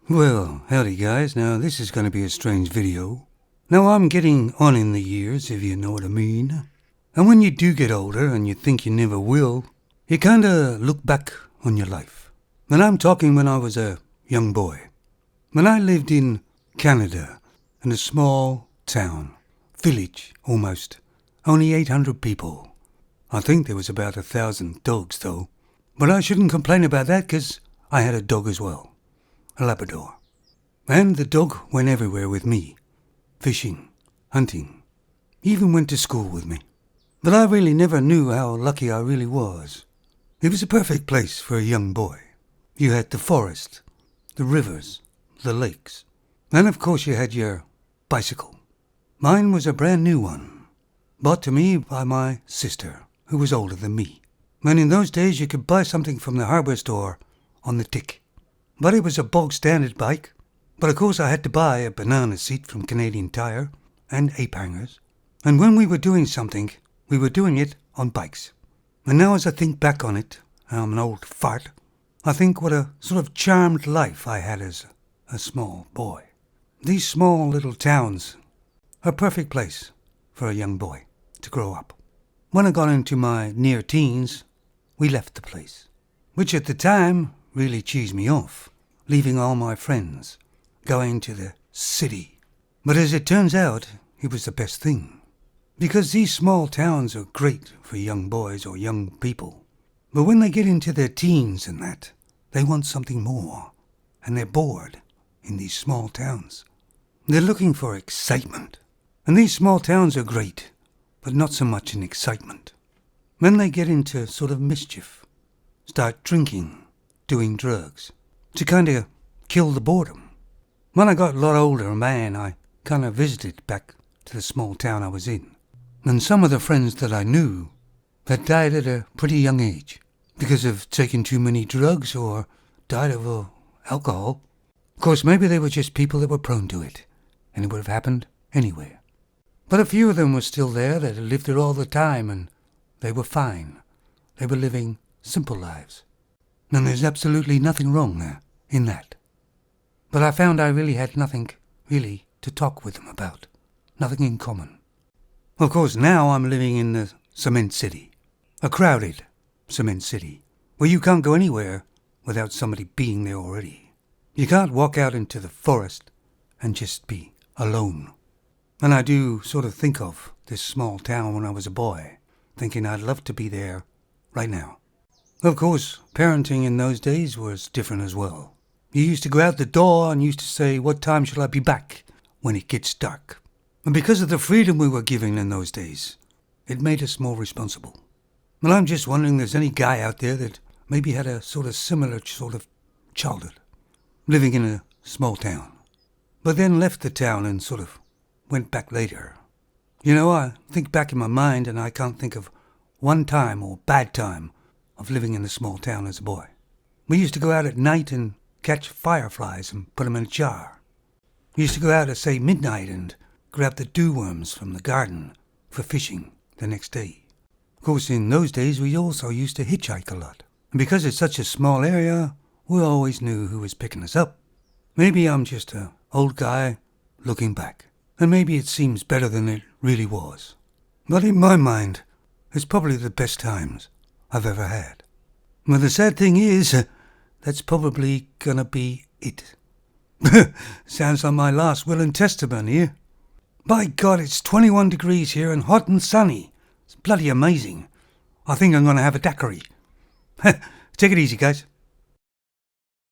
Well, howdy guys. Now this is going to be a strange video. Now I'm getting on in the years, if you know what I mean. And when you do get older and you think you never will, you kinda look back on your life. And I'm talking when I was a young boy. When I lived in Canada, in a small town, village almost, only 800 people. I think there was about 1,000 dogs though. But I shouldn't complain about that because I had a dog as well. A Labrador. And the dog went everywhere with me. Fishing, hunting, even went to school with me. But I really never knew how lucky I really was. It was a perfect place for a young boy. You had the forest, the rivers, the lakes, and of course you had your bicycle. Mine was a brand new one, bought to me by my sister, who was older than me. And in those days you could buy something from the hardware store on the tick. But it was a bog standard bike. But of course I had to buy a banana seat from Canadian Tire and ape hangers. And when we were doing something, we were doing it on bikes. And now as I think back on it, I'm an old fart, I think what a sort of charmed life I had as a small boy. These small little towns are a perfect place for a young boy to grow up. When I got into my near teens, we left the place, which at the time really cheesed me off, leaving all my friends, going to the city. But as it turns out, it was the best thing. Because these small towns are great for young boys or young people. But when they get into their teens and that, they want something more. And they're bored in these small towns. They're looking for excitement. And these small towns are great, but not so much in excitement. When they get into sort of mischief, start drinking, doing drugs, to kind of kill the boredom. When I got a lot older, man, I kind of visited back to the small town I was in. And some of the friends that I knew had died at a pretty young age because of taking too many drugs or died of alcohol. Of course, maybe they were just people that were prone to it, and it would have happened anywhere. But a few of them were still there that had lived it all the time, and they were fine. They were living simple lives. And there's absolutely nothing wrong there in that. But I found I really had nothing really to talk with them about. Nothing in common. Of course, now I'm living in the cement city. A crowded cement city. Where you can't go anywhere without somebody being there already. You can't walk out into the forest and just be alone. And I do sort of think of this small town when I was a boy, thinking I'd love to be there right now. Of course, parenting in those days was different as well. You used to go out the door and used to say, "What time shall I be back?" when it gets dark. And because of the freedom we were given in those days, it made us more responsible. Well, I'm just wondering if there's any guy out there that maybe had a sort of similar sort of childhood, living in a small town, but then left the town and sort of went back later. You know, I think back in my mind and I can't think of one time or bad time of living in a small town as a boy. We used to go out at night and catch fireflies and put them in a jar. We used to go out at, say, midnight and grab the dewworms from the garden for fishing the next day. Of course, in those days, we also used to hitchhike a lot. And because it's such a small area, we always knew who was picking us up. Maybe I'm just an old guy looking back. And maybe it seems better than it really was. But in my mind, it's probably the best times I've ever had. Well, the sad thing is, that's probably gonna be it. Sounds like my last will and testament here. By God, it's 21 degrees here and hot and sunny. It's bloody amazing. I think I'm gonna have a daiquiri. Take it easy, guys.